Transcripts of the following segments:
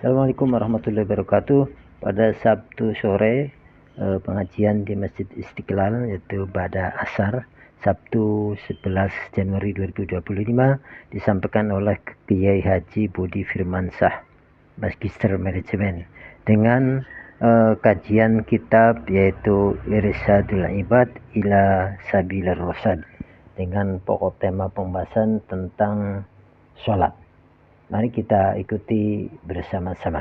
Assalamualaikum warahmatullahi wabarakatuh. Pada Sabtu sore pengajian di Masjid Istiqlal yaitu pada asar Sabtu 11 Januari 2025 disampaikan oleh Kiai Haji Budi Firmansyah, Magister Manajemen, dengan kajian kitab yaitu Irsyadul Ibad ila Sabilir Rasyad dengan pokok tema pembahasan tentang sholat. Mari kita ikuti bersama-sama.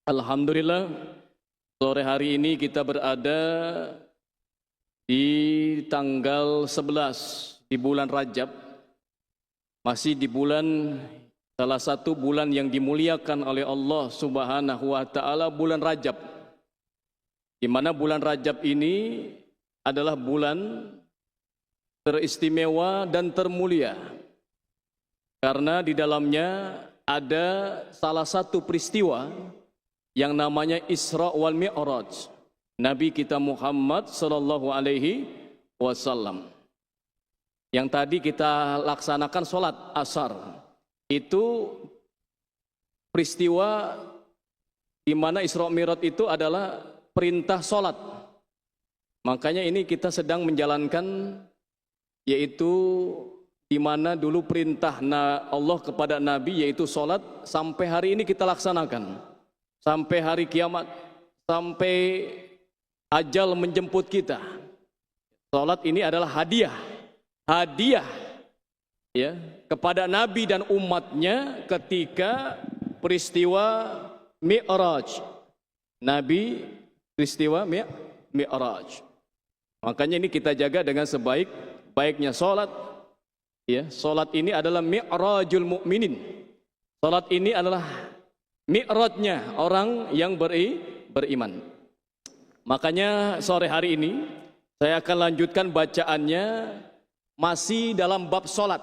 Alhamdulillah, sore hari ini kita berada di tanggal 11 di bulan Rajab, masih di bulan salah satu bulan yang dimuliakan oleh Allah Subhanahu wa taala, bulan Rajab. Di mana bulan Rajab ini adalah bulan teristimewa dan termulia. Karena di dalamnya ada salah satu peristiwa yang namanya Isra wal Mi'raj, Nabi kita Muhammad sallallahu alaihi wasallam. Yang tadi kita laksanakan sholat asar, itu peristiwa di mana Isra Mi'raj itu adalah perintah sholat. Makanya ini kita sedang menjalankan, yaitu di mana dulu perintah Allah kepada Nabi yaitu sholat, sampai hari ini kita laksanakan. Sampai hari kiamat, sampai ajal menjemput kita. Sholat ini adalah hadiah ya, kepada Nabi dan umatnya ketika peristiwa Mi'raj. Nabi peristiwa Mi'raj. Makanya ini kita jaga dengan sebaik-baiknya sholat. Ya, salat ini adalah mi'rajul mukminin. Salat ini adalah mi'rajnya orang yang beriman. Makanya sore hari ini saya akan lanjutkan bacaannya masih dalam bab salat.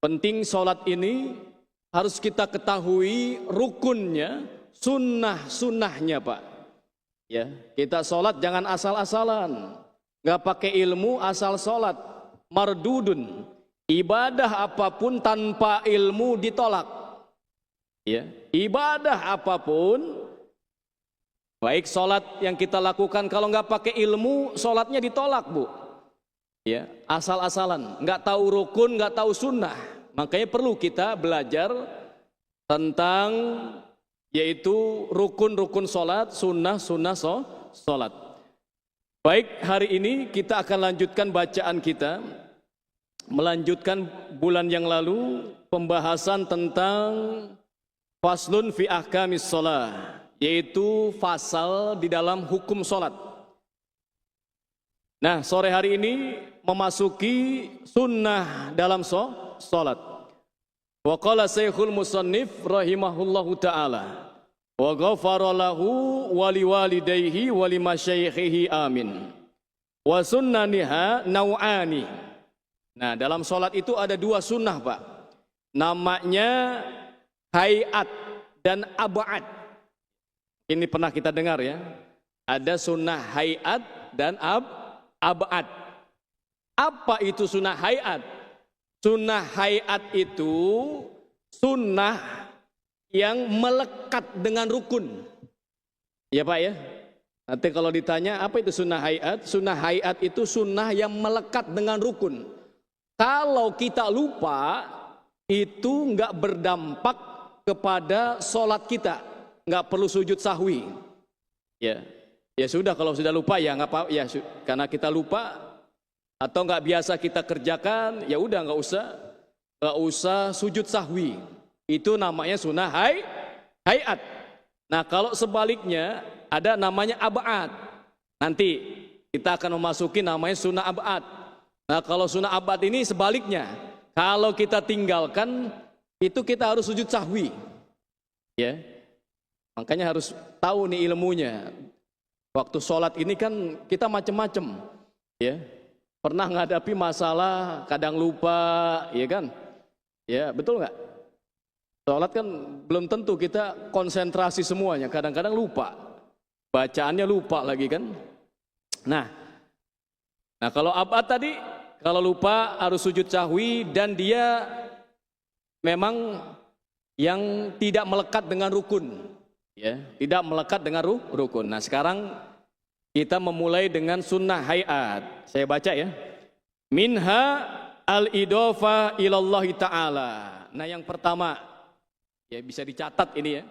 Penting salat ini harus kita ketahui rukunnya, sunnah-sunnahnya, Pak. Ya, kita salat jangan asal-asalan. Enggak pakai ilmu asal salat. Mardudun. Ibadah apapun tanpa ilmu ditolak. Ya, ibadah apapun, baik sholat yang kita lakukan, kalau nggak pakai ilmu, sholatnya ditolak, Bu. Ya, asal-asalan, nggak tahu rukun, nggak tahu sunnah. Makanya perlu kita belajar tentang yaitu rukun-rukun sholat, sunnah-sunnah sholat. Baik, hari ini kita akan lanjutkan bacaan kita. Melanjutkan bulan yang lalu pembahasan tentang faslun fi ahkamis shalah, yaitu fasal di dalam hukum salat. Nah, sore hari ini memasuki sunnah dalam salat. Wa qala Syekhul Musannif rahimahullahu taala wa ghafara lahu wa liwalidayhi wa limasyayikhihi amin. Wa sunnaniha nau'ani. Nah, dalam sholat itu ada dua sunnah, Pak. Namanya hayat dan ab'ad. Ini pernah kita dengar ya. Ada sunnah hayat dan ab'ad. Apa itu sunnah hayat? Sunnah hayat itu sunnah yang melekat dengan rukun. Ya, Pak ya. Nanti kalau ditanya apa itu sunnah hayat? Sunnah hayat itu sunnah yang melekat dengan rukun. Kalau kita lupa, itu enggak berdampak kepada sholat kita, enggak perlu sujud sahwi. Ya sudah, kalau sudah lupa ya enggak apa, ya karena kita lupa atau enggak biasa kita kerjakan, ya udah enggak usah sujud sahwi. Itu namanya sunnah hayat. Nah, kalau sebaliknya ada namanya ab'ad. Nanti kita akan memasuki namanya sunnah ab'ad. Nah, kalau sunnah abad ini sebaliknya. Kalau kita tinggalkan, itu kita harus sujud sahwi. Ya, makanya harus tahu nih ilmunya. Waktu sholat ini kan kita macam-macam. Ya, pernah menghadapi masalah, kadang lupa, ya kan? Ya, betul nggak? Sholat kan belum tentu kita konsentrasi semuanya. Kadang-kadang lupa. Bacaannya lupa lagi kan? Nah, kalau abad tadi, kalau lupa harus sujud sahwi dan dia memang yang tidak melekat dengan rukun, ya, tidak melekat dengan rukun. Nah, sekarang kita memulai dengan sunnah hayat. Saya baca ya. Minha al-idofa ilallahi ta'ala. Nah, yang pertama, ya bisa dicatat ini ya.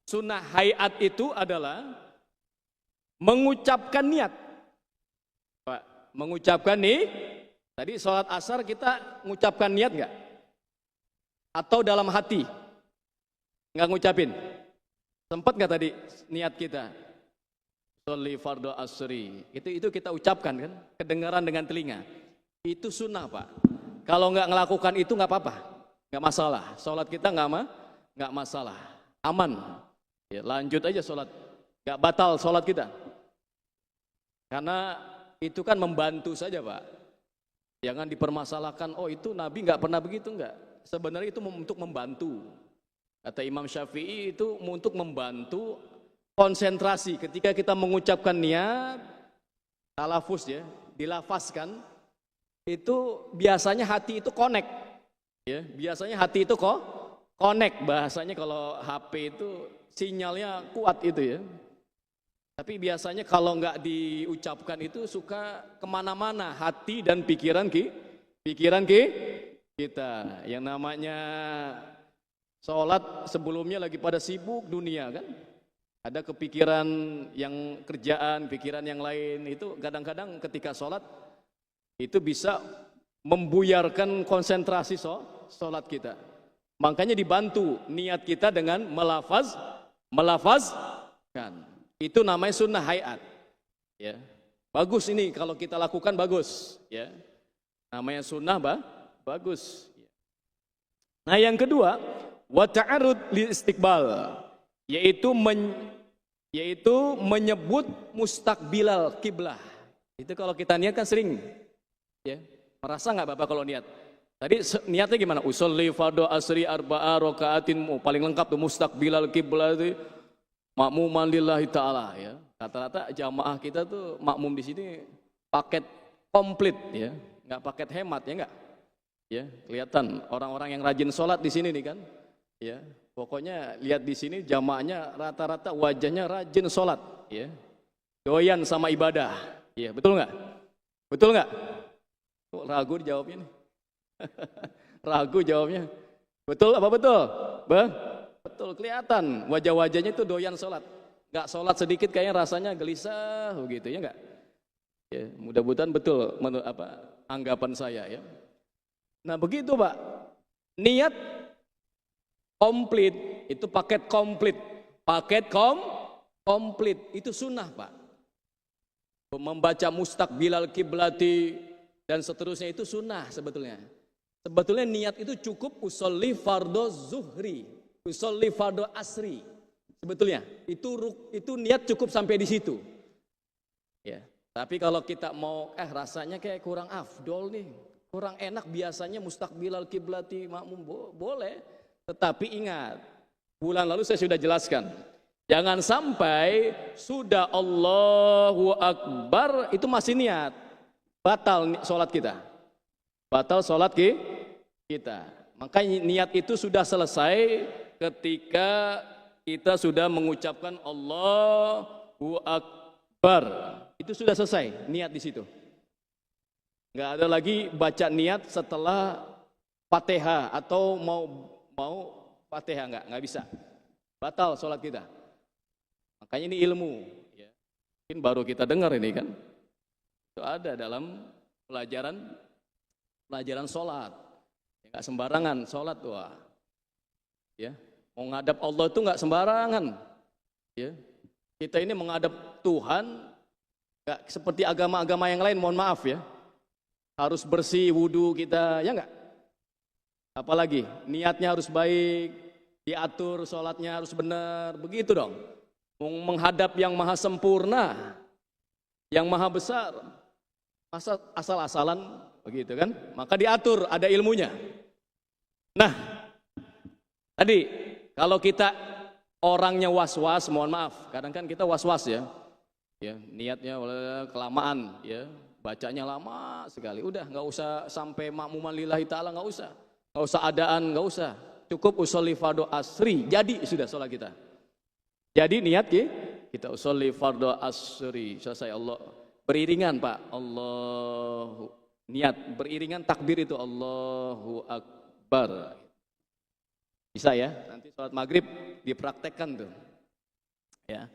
Sunnah hayat itu adalah mengucapkan niat. Pak, mengucapkan nih, tadi sholat asar kita mengucapkan niat nggak? Atau dalam hati? Nggak ngucapin? Sempat nggak tadi niat kita? Sholli fardhu asri. Itu kita ucapkan kan? Kedengaran dengan telinga. Itu sunnah, Pak. Kalau nggak ngelakukan itu nggak apa-apa. Nggak masalah. Sholat kita nggak masalah. Aman. Ya, lanjut aja sholat. Nggak batal sholat kita. Karena itu kan membantu saja, Pak. Jangan dipermasalahkan, oh itu Nabi nggak pernah begitu, nggak. Sebenarnya itu untuk membantu. Kata Imam Syafi'i itu untuk membantu konsentrasi. Ketika kita mengucapkan niat, talafus ya, dilafazkan, itu biasanya hati itu connect. Ya, biasanya hati itu kok connect. Bahasanya kalau HP itu sinyalnya kuat itu ya. Tapi biasanya kalau nggak diucapkan itu suka kemana-mana hati dan pikiran kita. Yang namanya sholat sebelumnya lagi pada sibuk dunia kan. Ada kepikiran yang kerjaan, pikiran yang lain. Itu kadang-kadang ketika sholat itu bisa membuyarkan konsentrasi sholat kita. Makanya dibantu niat kita dengan melafazkan. Itu namanya sunnah hayat. Ya. Bagus ini kalau kita lakukan bagus. Ya. Namanya sunnah bagus. Nah yang kedua, wa ta'arud li istiqbal, yaitu menyebut mustaqbilal kiblah. Itu kalau kita niat kan sering. Ya. Merasa nggak Bapak kalau niat? Tadi niatnya gimana? Usolli fardhu asri arba'a rakaatin, paling lengkap tuh mustaqbilal kiblah itu. Makmuman lillahi ta'ala ya. Rata-rata jamaah kita tuh makmum di sini paket komplit ya, nggak paket hemat ya nggak? Ya, kelihatan orang-orang yang rajin sholat di sini nih kan? Ya, pokoknya lihat di sini jamaahnya rata-rata wajahnya rajin sholat ya. Doyan sama ibadah. Ya, betul nggak? Betul nggak? Kok ragu jawabnya nih? Ragu jawabnya. Betul apa betul? Betul, kelihatan wajah-wajahnya itu doyan sholat. Nggak sholat sedikit kayaknya rasanya gelisah begitu ya nggak? Ya, mudah-mudahan betul anggapan saya ya. Nah begitu Pak, niat komplit itu paket komplit, komplit itu sunnah Pak. Membaca mustaqbilal kiblati dan seterusnya itu sunnah sebetulnya. Sebetulnya niat itu cukup usolli fardhu zuhri, usolli fardhu asri. Sebetulnya itu niat cukup sampai di situ. Ya. Tapi kalau kita mau rasanya kayak kurang afdol nih, kurang enak, biasanya mustaqbilal kiblati makmum boleh. Tetapi ingat, bulan lalu saya sudah jelaskan, jangan sampai sudah Allahu Akbar itu masih niat, batal sholat kita. Batal sholat kita. Makanya niat itu sudah selesai ketika kita sudah mengucapkan Allahu Akbar. Itu sudah selesai niat di situ. Nggak ada lagi baca niat setelah Fatihah atau mau Fatihah, nggak bisa. Batal sholat kita. Makanya ini ilmu. Ya. Mungkin baru kita dengar ini kan. Itu ada dalam pelajaran sholat. Ya, nggak sembarangan sholat wah. Ya. Mau ngadap Allah itu nggak sembarangan. Ya. Kita ini menghadap Tuhan nggak seperti agama-agama yang lain, mohon maaf ya. Harus bersih wudu kita, ya nggak? Apalagi niatnya harus baik, diatur sholatnya harus benar, begitu dong. Menghadap yang maha sempurna, yang maha besar, masa asal-asalan begitu kan? Maka diatur, ada ilmunya. Nah, tadi kalau kita orangnya was-was, mohon maaf, kadang kan kita was-was ya, niatnya kelamaan, ya, bacanya lama sekali. Udah, nggak usah sampai makmuman lillahi ta'ala, nggak usah adaan, nggak usah. cukup usolli fardhu asri, jadi sudah sholat kita. Jadi niat kita usolli fardhu asri, selesai Allah. Beriringan Pak, Allahu, niat beriringan takbir itu Allahu Akbar. Bisa ya, nanti sholat maghrib dipraktekkan tuh. Ya.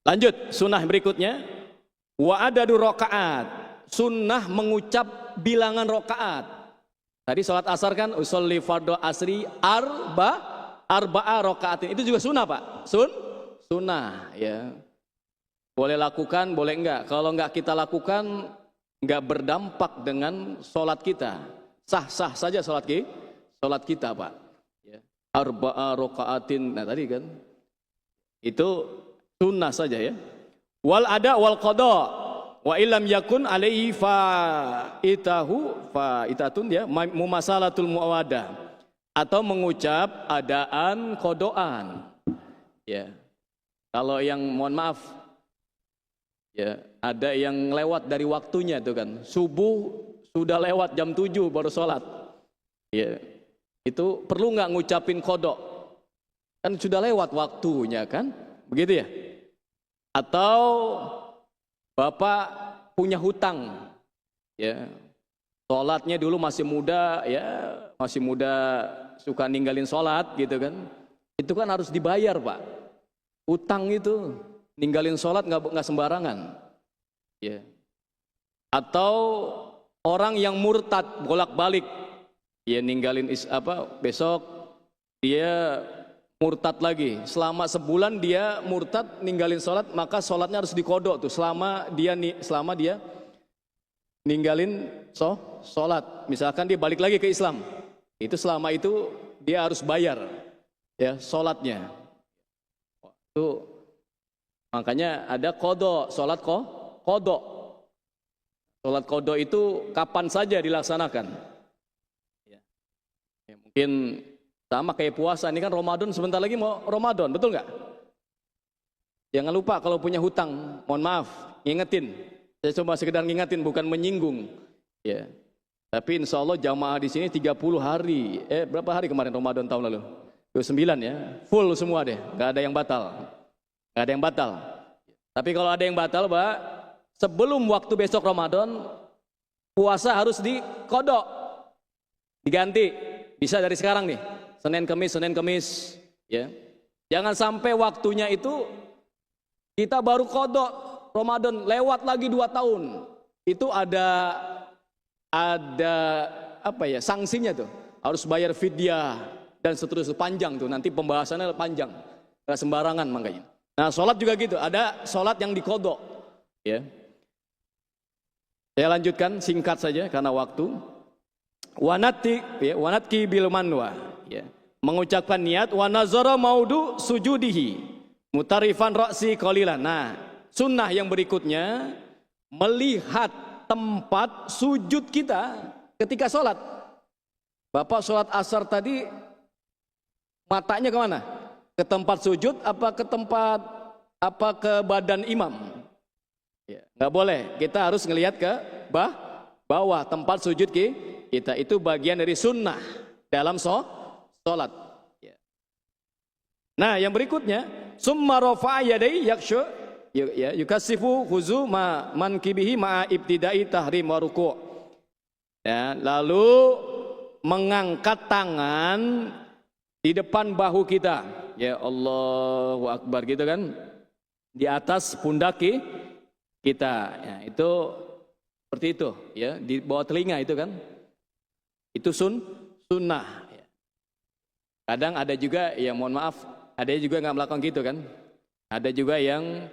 Lanjut, sunnah berikutnya, wa adadu rakaat, sunnah mengucap bilangan rakaat. Tadi sholat asar kan usolli fardhu asri arba'a rakaatin, itu juga sunnah Pak, sunnah ya. Boleh lakukan, boleh enggak. Kalau enggak kita lakukan, enggak berdampak dengan sholat kita. Sah-sah saja sholat kita Pak. Ya. Arba'a rakaatin, nah tadi kan itu sunnah saja ya. Wal ada wal qada wa illam yakun alaihi itatun ya, mumasalatul muawadah, atau mengucap adaan kodoan ya. Kalau yang mohon maaf ya, ada yang lewat dari waktunya tuh kan, subuh sudah lewat jam 7 baru sholat ya, itu perlu nggak ngucapin kodok, kan sudah lewat waktunya kan, begitu ya. Atau bapak punya hutang ya, sholatnya dulu masih muda ya, masih muda suka ninggalin sholat gitu kan, itu kan harus dibayar Pak. Hutang itu ninggalin sholat nggak sembarangan ya. Atau orang yang murtad bolak-balik ya, ninggalin besok dia murtad lagi, selama sebulan dia murtad ninggalin sholat, maka sholatnya harus dikodok tuh selama dia ninggalin sholat. Misalkan dia balik lagi ke Islam, itu selama itu dia harus bayar ya sholatnya. Itu makanya ada kodok, sholat kodok. Sholat kodok itu kapan saja dilaksanakan ya. Ya, mungkin sama kayak puasa, ini kan Ramadan, sebentar lagi mau Ramadan, betul nggak? Jangan lupa kalau punya hutang, mohon maaf, ngingetin. Saya cuma sekedar ngingetin, bukan menyinggung. Ya. Tapi insya Allah jamaah di sini 30 hari. Berapa hari kemarin Ramadan tahun lalu? 29 ya, full semua deh, nggak ada yang batal. Nggak ada yang batal. Tapi kalau ada yang batal, Pak, sebelum waktu besok Ramadan, puasa harus dikodok, diganti. Bisa dari sekarang nih. Senin Kemis ya. Jangan sampai waktunya itu kita baru kodok Ramadan, lewat lagi 2 tahun. Itu ada apa ya, sanksinya tuh. Harus bayar fidyah dan seterusnya, panjang tuh, nanti pembahasannya panjang. Nggak sembarangan makanya. Nah, sholat juga gitu, ada sholat yang dikodok ya. Saya lanjutkan singkat saja karena waktu. Wanatki bil manwa ya. Mengucapkan niat wa nazara maudu sujudihi mutarifan ra'si qalilan. Nah, sunnah yang berikutnya melihat tempat sujud kita ketika sholat. Bapak sholat asar tadi matanya kemana? Ke tempat sujud apa ke badan imam? Ya, nggak boleh. Kita harus ngelihat ke bawah tempat sujud kita. Itu bagian dari sunnah dalam sholat. Ya. Nah, yang berikutnya, summa rafa'a yadai yakshu ya yukasifu khuzu man kibihi ma'a ibtidai tahrim wa ruku'. Ya, lalu mengangkat tangan di depan bahu kita. Ya, Allahu Akbar gitu kan. Di atas pundak kita. Ya, itu seperti itu ya, di bawah telinga itu kan. Itu sunnah. Kadang ada juga, ya mohon maaf, ada juga nggak melakukan gitu kan. Ada juga yang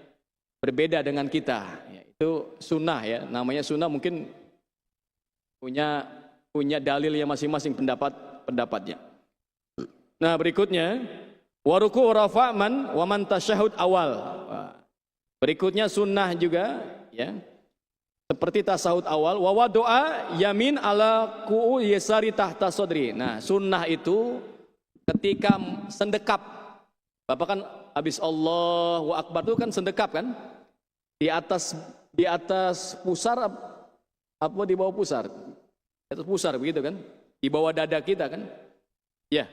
berbeda dengan kita. Ya, itu sunnah ya, namanya sunnah, mungkin punya dalilnya masing-masing, pendapatnya. Nah, berikutnya waruku rafa'man wa man tasyahud awal. Berikutnya sunnah juga ya. Seperti tasawuf awal, wa doa yamin ala ku'u yesari tahta sodri. Nah, sunnah itu ketika sendekap, Bapak kan habis Allahu Akbar itu kan sendekap kan, di atas pusar apa di bawah pusar, di atas pusar begitu kan, di bawah dada kita kan, ya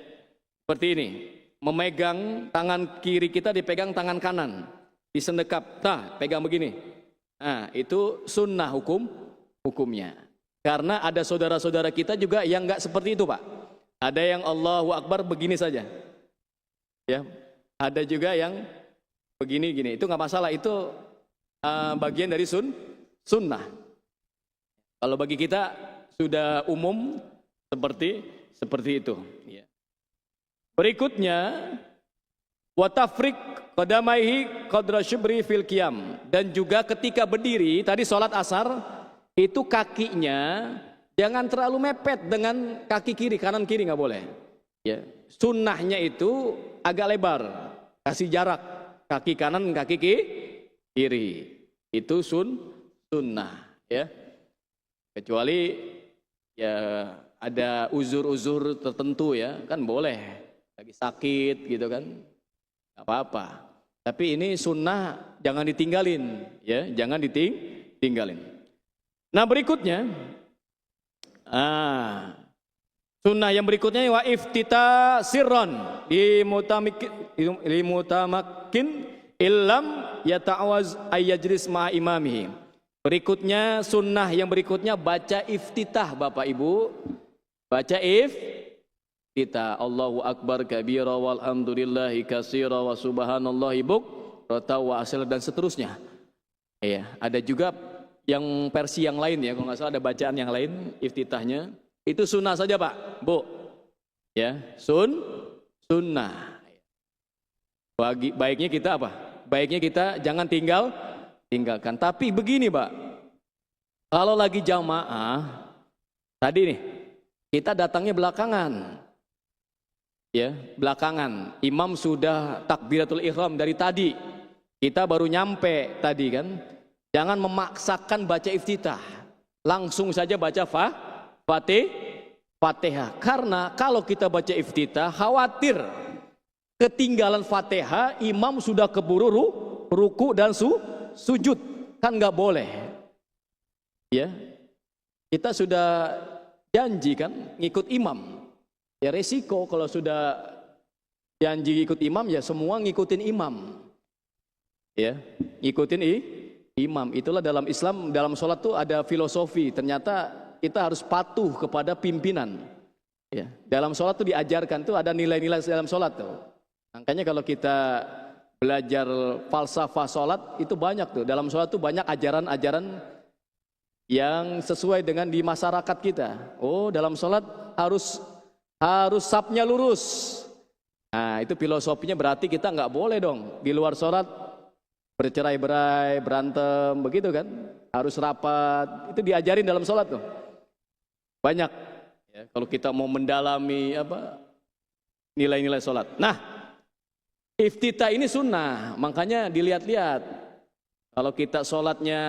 seperti ini, memegang tangan kiri kita dipegang tangan kanan, disendekap, pegang begini. Nah, itu sunnah hukumnya. Karena ada saudara-saudara kita juga yang nggak seperti itu, Pak. Ada yang Allahu Akbar begini saja, ya. Ada juga yang begini-gini. Itu nggak masalah. Itu bagian dari sunnah. Kalau bagi kita sudah umum seperti itu. Ya. Berikutnya, watafrik qadamaihi qadra syibri fil qiyam. Dan juga ketika berdiri, tadi sholat asar, itu kakinya jangan terlalu mepet dengan kaki kiri, kanan kiri nggak boleh. Ya. Sunnahnya itu agak lebar, kasih jarak kaki kanan, kaki kiri. Itu sunnah. Ya. Kecuali ya ada uzur-uzur tertentu ya, kan boleh. Lagi sakit gitu kan, nggak apa-apa. Tapi ini sunnah jangan ditinggalin, ya, jangan ditinggalin. Nah berikutnya, sunnah yang berikutnya wa iftita sirron limutamakin illam yata'awaz ayyajlis ma'a imamihi. Berikutnya sunnah yang berikutnya baca iftitah Bapak Ibu. Baca iftitah. Allahu Akbar kabira walhamdulillahi katsira wa subhanallahi bukratan wa asila dan seterusnya. Ya, ada juga yang versi yang lain ya, kalau nggak salah ada bacaan yang lain iftitahnya. Itu sunnah saja Pak, Bu. Ya, sunnah. Baiknya kita apa? Baiknya kita jangan tinggalkan. Tapi begini Pak, kalau lagi jamaah, tadi nih, kita datangnya belakangan. Ya, belakangan. Imam sudah takbiratul ihram dari tadi. Kita baru nyampe tadi kan. Jangan memaksakan baca iftitah. Langsung saja baca Fatihah. Karena kalau kita baca iftitah, khawatir ketinggalan Fatihah, imam sudah keburu ruku dan sujud, kan nggak boleh. Ya, kita sudah janji kan ngikut imam. Ya resiko kalau sudah janji ikut imam ya semua ngikutin imam. Ya, ngikutin imam. Itulah dalam Islam, dalam sholat tuh ada filosofi. Ternyata kita harus patuh kepada pimpinan. Ya, dalam sholat tuh diajarkan tuh ada nilai-nilai dalam sholat tuh. Makanya kalau kita belajar falsafah sholat itu banyak tuh. Dalam sholat tuh banyak ajaran-ajaran yang sesuai dengan di masyarakat kita. Oh, dalam sholat harus sapnya lurus. Nah, itu filosofinya berarti kita nggak boleh dong di luar sholat bercerai-berai, berantem, begitu kan? Harus rapat. Itu diajarin dalam sholat tuh. Banyak. Ya, kalau kita mau mendalami nilai-nilai sholat. Nah, iftitah ini sunnah, makanya dilihat-lihat. Kalau kita sholatnya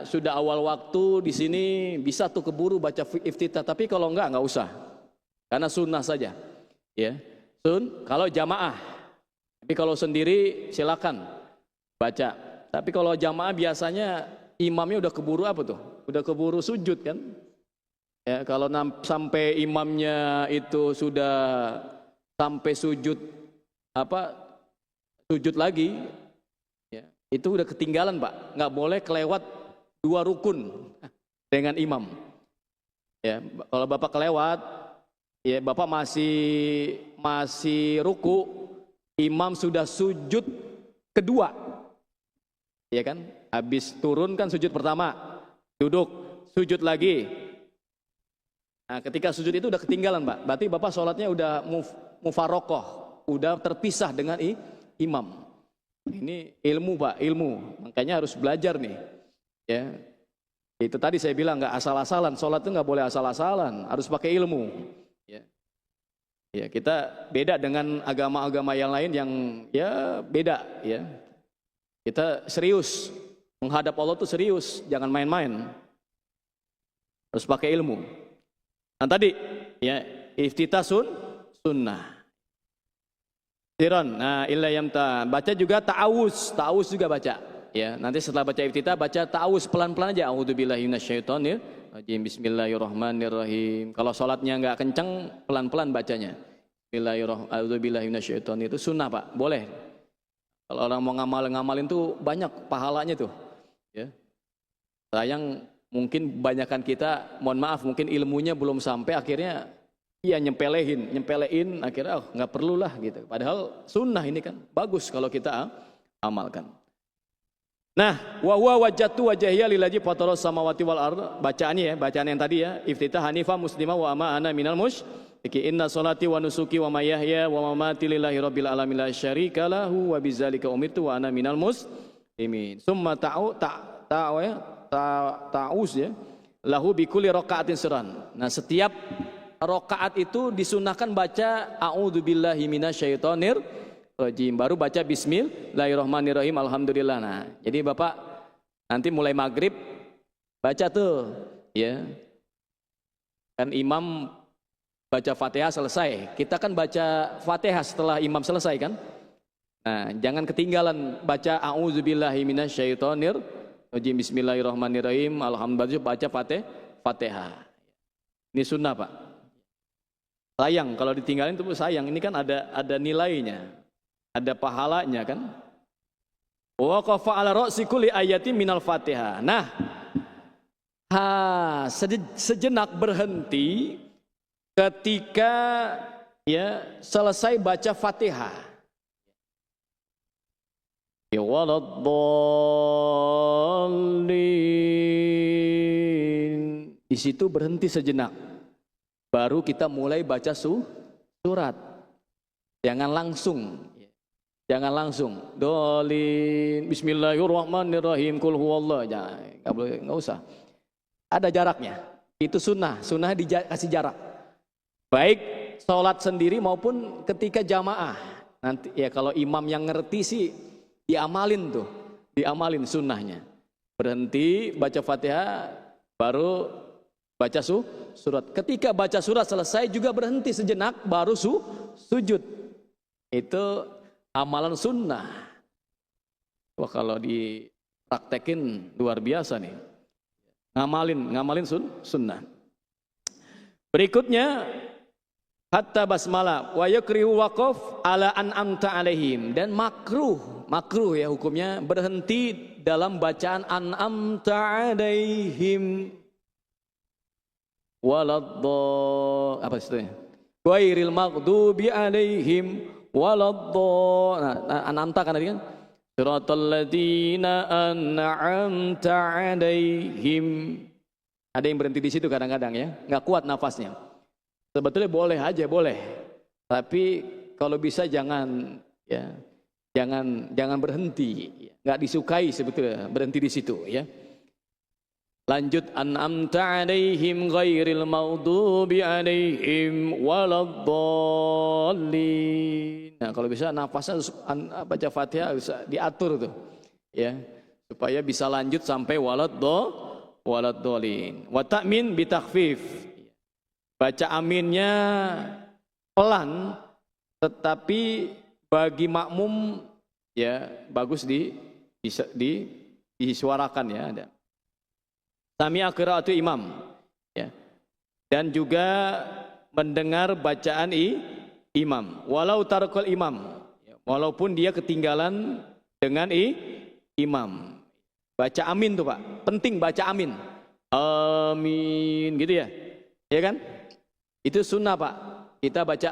sudah awal waktu di sini bisa tuh keburu baca iftitah, tapi kalau nggak usah, karena sunnah saja. Ya, kalau jamaah. Tapi kalau sendiri silakan baca. Tapi kalau jamaah biasanya imamnya udah keburu apa tuh? Udah keburu sujud kan? Ya, kalau sampai imamnya itu sudah sampai sujud sujud lagi, ya, itu udah ketinggalan Pak. Nggak boleh kelewat 2 rukun dengan imam. Ya, kalau Bapak kelewat, ya Bapak masih ruku, imam sudah sujud kedua, ya kan? Habis turun kan sujud pertama, duduk, sujud lagi. Nah, ketika sujud itu udah ketinggalan Pak. Berarti Bapak sholatnya udah mufarokoh, udah terpisah dengan imam. Ini ilmu Pak, ilmu. Makanya harus belajar nih. Ya, itu tadi saya bilang nggak asal-asalan. Sholat itu nggak boleh asal-asalan, harus pakai ilmu. Ya. Ya, kita beda dengan agama-agama yang lain yang ya beda. Ya, kita serius menghadap Allah tuh serius, jangan main-main. Harus pakai ilmu. Nah tadi ya iftitah sunnah. Siron, nah illa yamta. Baca juga ta'awuz juga baca. Ya, nanti setelah baca iftitah baca ta'awuz pelan-pelan aja. A'udzubillahi minasyaitonir rajim. Bismillahirrahmanirrahim. Kalau sholatnya nggak kencang, pelan-pelan bacanya. Bismillahirrahmanirrahim itu sunnah Pak, boleh. Kalau orang mau ngamalin tuh banyak pahalanya tuh. Ya. Sayang mungkin kebanyakan kita, mohon maaf mungkin ilmunya belum sampai, akhirnya iya nyempelein, akhirnya nggak perlulah gitu. Padahal sunnah ini kan bagus kalau kita amalkan. Nah, wa huwa wajjatu wajhiya lillazi fataras samawati wal ard. Bacaannya ya, bacaan yang tadi ya. Iftitah hanifah muslimah wa ama ana minal musyrikin. Inna sholati wa nusuki wa mahyaya wa mamati lillahi rabbil alamin la syarika lahu wa bidzalika umirtu wa ana minal muslimin. Summa ta'us ya. Lahu bi kulli raka'atin suran. Nah, setiap rakaat itu disunahkan baca a'udzubillahi minasyaitonir rajim, baru baca bismillahirrahmanirrahim alhamdulillah. Nah, jadi Bapak nanti mulai maghrib baca tuh ya. Kan imam baca Fatihah selesai. Kita kan baca Fatihah setelah imam selesai kan? Nah, jangan ketinggalan baca a'udzubillahi minasyaitonir rajim bismillahirrahmanirrahim alhamdulillah, baca Fatihah. Ini sunnah Pak. Sayang kalau ditinggalin itu sayang. Ini kan ada nilainya, ada pahalanya kan. Waqafa ala ra'si kulli ayatin minal Fatihah. Nah, sejenak berhenti ketika ya selesai baca Fatihah. Ya waladdallin. Di situ berhenti sejenak. Baru kita mulai baca surat. Jangan langsung. Dolin. Bismillahirrahmanirrahim. Qul huwallah. Nggak usah. Ada jaraknya. Itu sunnah. Sunnah dikasih jarak. Baik sholat sendiri maupun ketika jamaah. Nanti ya kalau imam yang ngerti sih diamalin sunnahnya. Berhenti baca Fatihah, baru baca surat. Ketika baca surat selesai juga berhenti sejenak, baru sujud. Itu amalan sunnah. Wah, kalau dipraktekin luar biasa nih. Ngamalin sunnah. Berikutnya hatta basmalah wa yakrihu waqaf ala an'amta alaihim, dan makruh ya hukumnya berhenti dalam bacaan an'amta alaihim waladhdallin, apa istilahnya, ghairil maghdubi alaihim waladhdallin. Nah, an'amta kan tadi kan siratal ladzina an'amta alaihim. Ada yang berhenti di situ kadang-kadang ya, nggak kuat nafasnya. Sebetulnya boleh aja, boleh. Tapi kalau bisa jangan berhenti. Nggak disukai sebetulnya berhenti di situ ya. Lanjut an'amta alaihim ghairil maghdubi alaihim waladhdallin. Nah, kalau bisa nafasnya baca Fatihah bisa diatur tuh ya, supaya bisa lanjut sampai waladhdallin. Wa ta'min bi takhfif. Baca aminnya pelan, tetapi bagi makmum ya bagus disuarakan ya. Ada sami'a qira'atu imam ya, dan juga mendengar bacaan imam walau tarakal imam ya, walaupun dia ketinggalan dengan imam. Baca amin tuh Pak, penting baca amin. Amin gitu ya. Ya kan? Itu sunnah Pak. Kita baca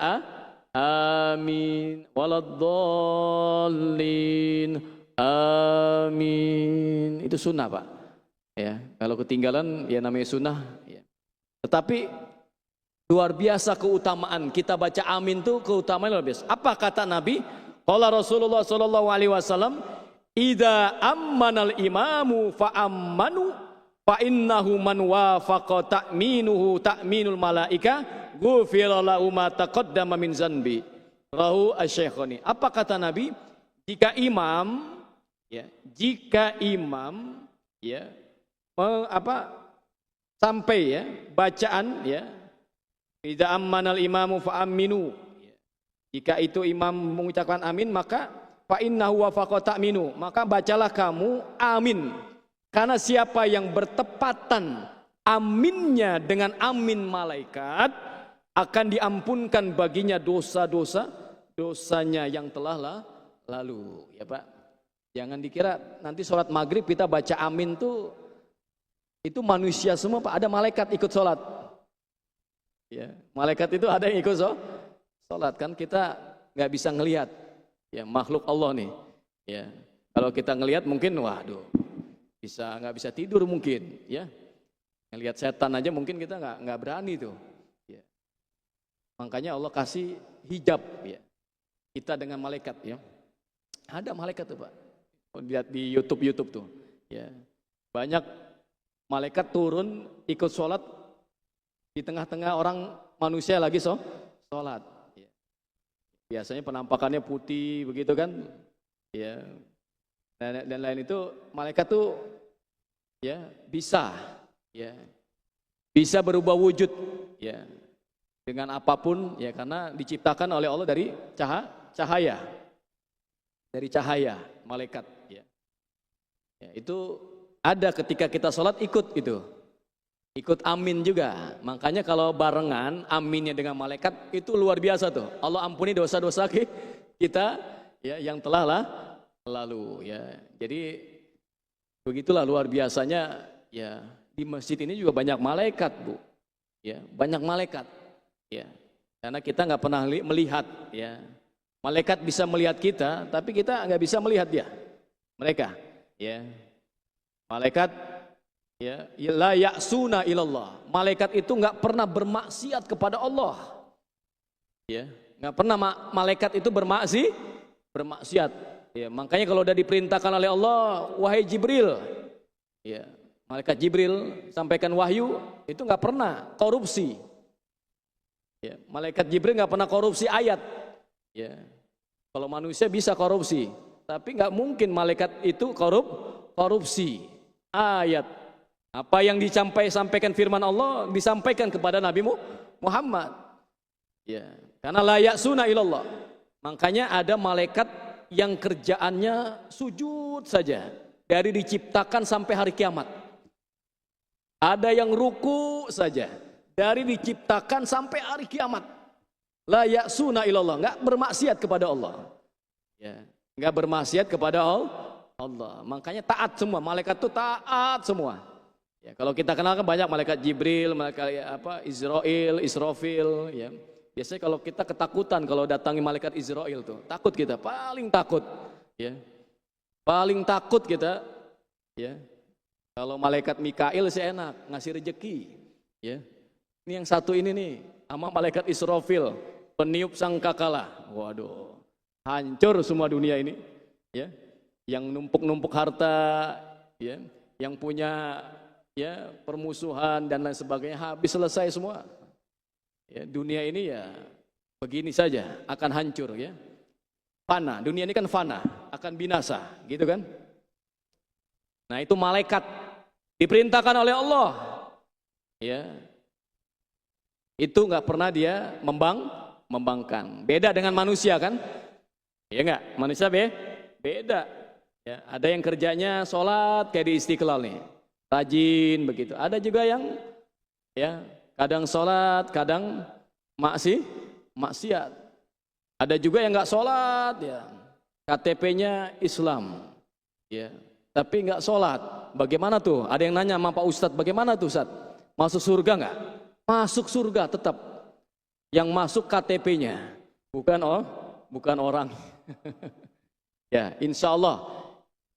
amin waladhdallin amin. Itu sunnah Pak. Ya, kalau ketinggalan ya namanya sunnah ya. Tetapi luar biasa keutamaan kita baca amin tuh, keutamaan luar biasa. Apa kata Nabi? Qala Rasulullah sallallahu alaihi wasallam, "Idza ammanal imamu fa ammanu fa innahu man wafaqa ta'minul malaika ghufira lahu ma taqaddama min zanbi." Rahu asy-Syaikhani. Apa kata Nabi? Jika imam ya sampai ya bacaan ya, idza ammanal imamu fa aminu ya. Jika itu imam mengucapkan amin, maka fa innahu wafaqa ta'minu, maka bacalah kamu amin. Karena siapa yang bertepatan aminnya dengan amin malaikat, akan diampunkan baginya dosanya yang telah lalu. Ya Pak, jangan dikira nanti sholat maghrib kita baca amin tuh itu manusia semua Pak, ada malaikat ikut sholat. Ya, malaikat itu ada yang ikut sholat kan, kita nggak bisa ngelihat. Ya, makhluk Allah nih. Ya, kalau kita ngelihat mungkin waduh nggak bisa tidur mungkin. Ya, ngelihat setan aja mungkin kita nggak berani tuh. Ya. Makanya Allah kasih hijab ya kita dengan malaikat ya. Ada malaikat tuh Pak. Lihat di YouTube tuh. Ya, banyak malaikat turun ikut sholat di tengah-tengah orang manusia lagi sholat. Ya. Biasanya penampakannya putih begitu kan. Ya. Dan lain itu malaikat tuh ya bisa berubah wujud ya dengan apapun ya, karena diciptakan oleh Allah dari cahaya. Dari cahaya malaikat ya. Ya, itu ada ketika kita sholat ikut amin juga. Makanya kalau barengan aminnya dengan malaikat itu luar biasa tuh. Allah ampuni dosa-dosa kita ya yang telah lalu ya. Jadi begitulah luar biasanya ya, di masjid ini juga banyak malaikat Bu. Ya, banyak malaikat. Ya. Karena kita nggak pernah melihat ya. Malaikat bisa melihat kita, tapi kita nggak bisa melihat mereka ya. Malaikat ya, la ya'suna ilallah. Malaikat itu nggak pernah bermaksiat kepada Allah. Ya, nggak pernah malaikat itu bermaksiat. Ya, makanya kalau udah diperintahkan oleh Allah, wahai Jibril, ya, malaikat Jibril sampaikan wahyu, itu nggak pernah korupsi. Ya, malaikat Jibril nggak pernah korupsi ayat. Ya, kalau manusia bisa korupsi, tapi nggak mungkin malaikat itu korupsi ayat. Apa yang disampaikan firman Allah disampaikan kepada Nabi Muhammad. Ya, karena layak sunnah ilallah. Makanya ada malaikat yang kerjaannya sujud saja dari diciptakan sampai hari kiamat. Ada yang ruku saja dari diciptakan sampai hari kiamat. Layak sunnah ilallah, nggak bermaksiat kepada Allah. Ya, nggak bermaksiat kepada Allah. Makanya taat semua, malaikat itu taat semua. Ya, kalau kita kenal kan banyak malaikat Jibril, malaikat Israel, Israfil. Ya. Biasanya kalau kita ketakutan kalau datangi malaikat Israel tuh, takut kita, paling takut. Ya. Paling takut kita. Ya. Kalau malaikat Mikail sih enak, ngasih rejeki. Ya. Ini yang satu ini nih, sama malaikat Israfil, peniup sangkakala. Waduh, hancur semua dunia ini. Ya. Yang numpuk-numpuk harta, ya. Yang punya ya permusuhan dan lain sebagainya, habis selesai semua. Ya, dunia ini ya begini saja, akan hancur ya. Fana, dunia ini kan fana, akan binasa, gitu kan? Nah, itu malaikat diperintahkan oleh Allah. Ya. Itu nggak pernah dia membangkang. Beda dengan manusia kan? Ya enggak? Manusia beda. Ya, ada yang kerjanya sholat kayak di Istiqlal nih. Rajin begitu. Ada juga yang ya kadang sholat, kadang maksiat. Ada juga yang nggak sholat, ya KTP-nya Islam, ya tapi nggak sholat. Bagaimana tuh? Ada yang nanya sama Pak Ustadz, bagaimana tuh Ustadz? Masuk surga nggak? Masuk surga tetap. Yang masuk KTP-nya, bukan orang. Ya, insya Allah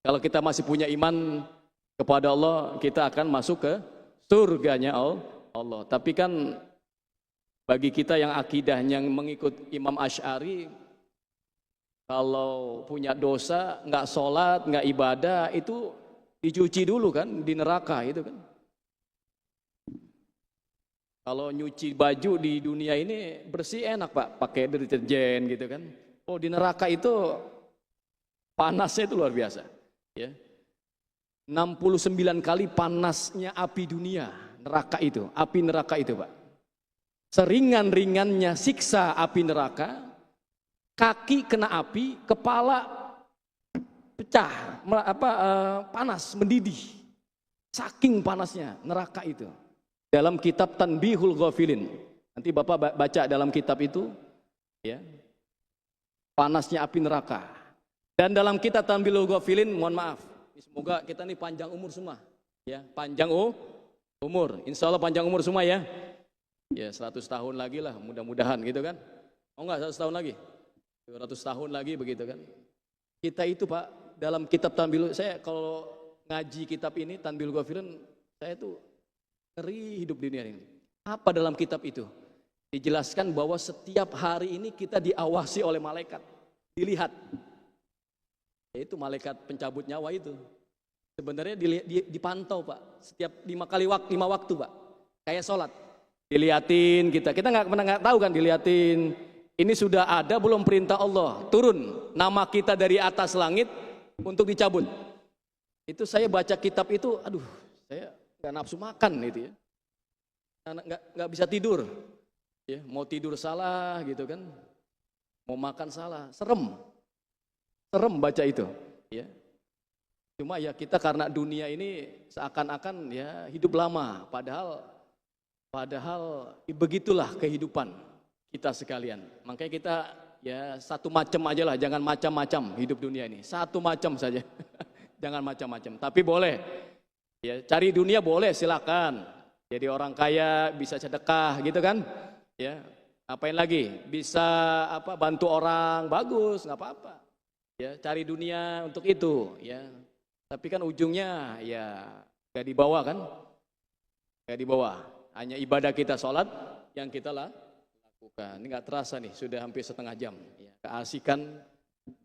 kalau kita masih punya iman kepada Allah, kita akan masuk ke surganya Allah. Tapi kan bagi kita yang akidahnya mengikut Imam Asy'ari, kalau punya dosa, nggak sholat, nggak ibadah, itu dicuci dulu kan di neraka itu kan. Kalau nyuci baju di dunia ini bersih enak Pak, pakai deterjen gitu kan. Oh, di neraka itu panasnya itu luar biasa. Ya. 69 kali panasnya api dunia, neraka itu, api neraka itu Pak. Seringan-ringannya siksa api neraka, kaki kena api, kepala pecah, panas, mendidih. Saking panasnya neraka itu. Dalam kitab Tanbihul Ghafilin, Nanti Bapak baca dalam kitab itu, ya, panasnya api neraka. Dan dalam kitab Tanbihul Ghafilin, mohon maaf, semoga kita nih panjang umur semua, ya, panjang umur, insya Allah panjang umur semua ya. Ya 100 tahun lagi lah, mudah-mudahan gitu kan. Oh enggak, 100 tahun lagi, 200 tahun lagi begitu kan. Kita itu Pak, dalam kitab Tanbihul, saya kalau ngaji kitab ini Tanbihul Ghafilin, saya tuh ngeri hidup dunia ini. Apa dalam kitab itu? Dijelaskan bahwa setiap hari ini kita diawasi oleh malaikat, dilihat. Yaitu malaikat pencabut nyawa itu. Sebenarnya dipantau Pak, setiap 5 waktu Pak, kayak sholat. Diliatin kita nggak tahu kan, diliatin. Ini sudah ada belum perintah Allah, turun nama kita dari atas langit untuk dicabut. Itu saya baca kitab itu, aduh, saya nggak nafsu makan itu ya. Nggak bisa tidur. Ya, mau tidur salah gitu kan, mau makan salah, serem baca itu. Ya, cuma ya kita karena dunia ini seakan-akan ya hidup lama, padahal begitulah kehidupan kita sekalian. Makanya kita ya satu macam aja lah, jangan macam-macam hidup dunia ini, satu macam saja, jangan macam-macam. Tapi boleh, ya cari dunia boleh, silakan. Jadi orang kaya bisa sedekah gitu kan. Ya, apain lagi? Bisa bantu orang, bagus, nggak apa-apa. Ya, cari dunia untuk itu, ya. Tapi kan ujungnya ya nggak dibawa kan? Nggak dibawa. Hanya ibadah kita sholat yang kita lakukan. Ini nggak terasa nih, sudah hampir setengah jam. Ya, keasikan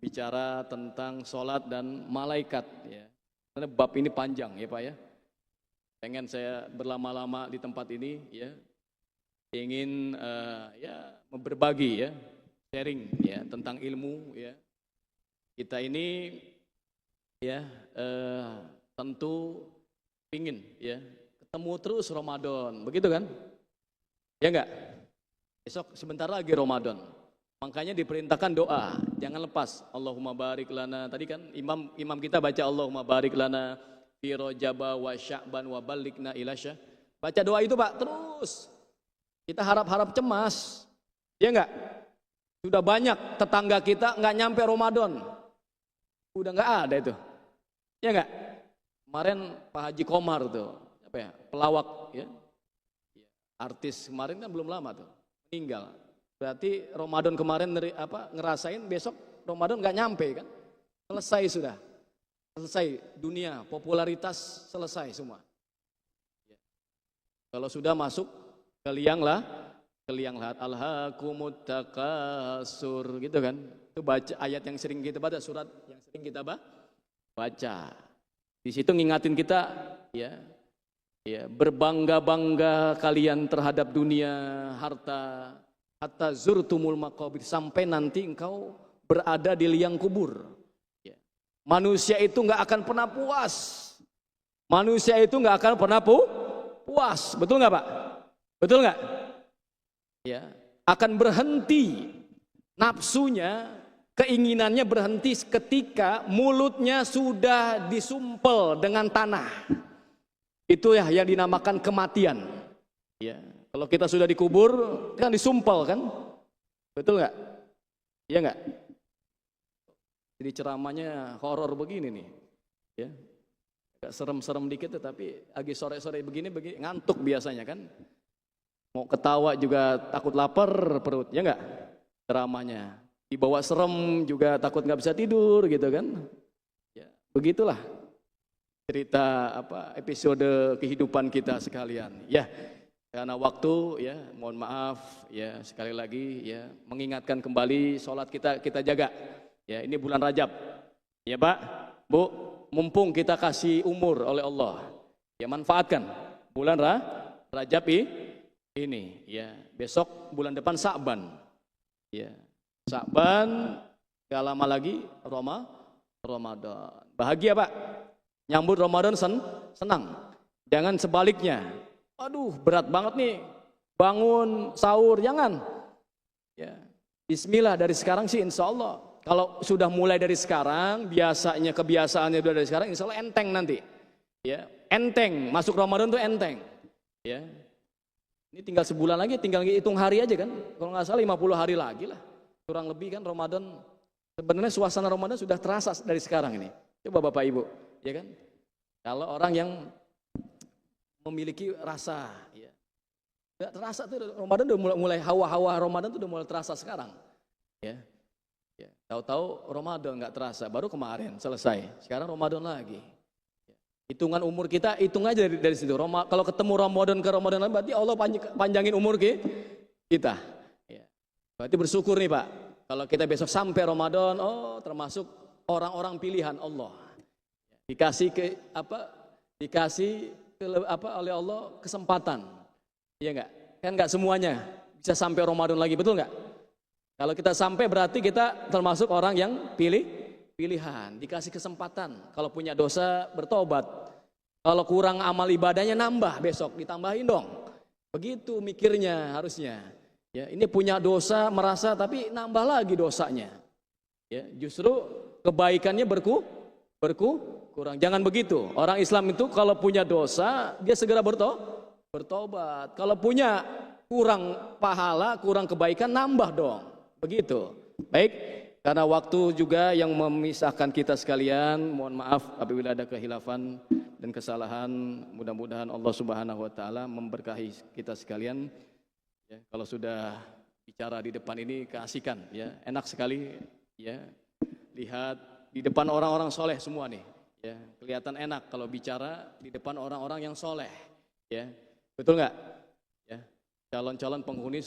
bicara tentang sholat dan malaikat. Ya. Karena bab ini panjang ya Pak ya. Pengen saya berlama-lama di tempat ini, ya. Ingin ya berbagi ya, sharing ya tentang ilmu ya. Kita ini ya tentu ingin ya ketemu terus Ramadan, begitu kan? Ya enggak? Besok sebentar lagi Ramadan. Makanya diperintahkan doa, jangan lepas. Allahumma barik lana. Tadi kan imam kita baca Allahumma barik lana fi Rajaba wa Sya'ban wa ballighna ila Syah. Baca doa itu Pak terus. Kita harap-harap cemas, ya enggak? Sudah banyak tetangga kita enggak nyampe Ramadan, udah enggak ada itu, ya enggak? Kemarin Pak Haji Komar tuh, apa ya, pelawak, ya, artis kemarin kan belum lama tuh, meninggal. Berarti Ramadan kemarin ngerasain, besok Ramadan enggak nyampe kan? Selesai sudah, selesai dunia, popularitas selesai semua. Ya. Kalau sudah masuk ke liang lahat, alhaakumut takasur gitu kan. Itu baca ayat yang sering kita baca, surat yang sering kita baca. Di situ ngingatin kita ya berbangga-bangga kalian terhadap dunia, harta, hatta zurtumul maqabir, sampai nanti engkau berada di liang kubur. Ya. Manusia itu nggak akan pernah puas. Manusia itu nggak akan pernah puas, betul nggak Pak? Betul nggak? Ya, akan berhenti nafsunya, keinginannya berhenti ketika mulutnya sudah disumpel dengan tanah. Itu ya yang dinamakan kematian. Ya, kalau kita sudah dikubur, kan disumpel kan? Betul nggak? Iya nggak? Jadi ceramahnya horor begini nih, ya, agak serem-serem dikit, tapi lagi sore-sore begini ngantuk biasanya kan? Mau ketawa juga takut lapar perut, ya enggak? Ceramahnya dibawa serem juga takut nggak bisa tidur gitu kan? Ya, begitulah cerita episode kehidupan kita sekalian. Ya, karena waktu ya, mohon maaf ya sekali lagi ya, mengingatkan kembali sholat kita jaga. Ya, ini bulan Rajab. Ya Pak, Bu, mumpung kita kasih umur oleh Allah, ya manfaatkan bulan Rajab ini ya, besok bulan depan Sa'ban ya, Sa'ban gak lama lagi Ramadan. Bahagia Pak, nyambut Ramadan senang. Jangan sebaliknya, aduh berat banget nih bangun sahur, jangan ya. Bismillah dari sekarang sih insya Allah. Kalau sudah mulai dari sekarang, kebiasaannya udah dari sekarang, insya Allah enteng nanti ya, enteng, masuk Ramadan tuh enteng ya. Ini tinggal sebulan lagi, tinggal hitung hari aja kan. Kalau nggak salah 50 hari lagi lah. Kurang lebih kan Ramadan. Sebenarnya suasana Ramadan sudah terasa dari sekarang ini. Coba Bapak Ibu, ya kan? Kalau orang yang memiliki rasa, ya. Nggak terasa tuh Ramadan udah mulai hawa-hawa Ramadan tuh udah mulai terasa sekarang. Ya. Ya. Tahu-tahu Ramadan nggak terasa, baru kemarin selesai. Sekarang Ramadan lagi. Hitungan umur kita, hitung aja dari situ. Kalau ketemu Ramadan ke Ramadan berarti Allah panjangin umur kita. Ya. Berarti bersyukur nih Pak. Kalau kita besok sampai Ramadan, oh termasuk orang-orang pilihan Allah. Dikasih oleh Allah kesempatan. Iya enggak? Kan enggak semuanya bisa sampai Ramadan lagi, betul enggak? Kalau kita sampai berarti kita termasuk orang yang pilihan, dikasih kesempatan. Kalau punya dosa bertobat. Kalau kurang amal ibadahnya nambah besok, ditambahin dong. Begitu mikirnya harusnya. Ya, ini punya dosa merasa tapi nambah lagi dosanya. Ya, justru kebaikannya berkurang. Jangan begitu. Orang Islam itu kalau punya dosa dia segera bertobat. Kalau punya kurang pahala, kurang kebaikan nambah dong. Begitu. Baik. Karena waktu juga yang memisahkan kita sekalian, mohon maaf apabila ada kehilafan dan kesalahan. Mudah-mudahan Allah Subhanahu wa taala memberkahi kita sekalian. Ya, kalau sudah bicara di depan ini keasikan ya, enak sekali ya. Lihat di depan orang-orang soleh semua nih. Ya, kelihatan enak kalau bicara di depan orang-orang yang soleh. Ya, betul nggak? Ya, calon-calon penghuni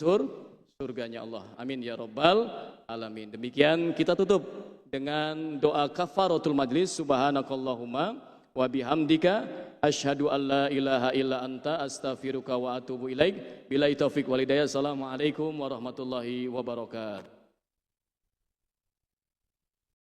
surganya Allah. Amin ya rabbal alamin. Demikian kita tutup dengan doa kafaratul majlis. Subhanakallahumma wa bihamdika asyhadu an la ilaha illa anta astaghfiruka wa atubu ilaik. Billahi taufik wal hidayah. Assalamualaikum warahmatullahi wabarakatuh.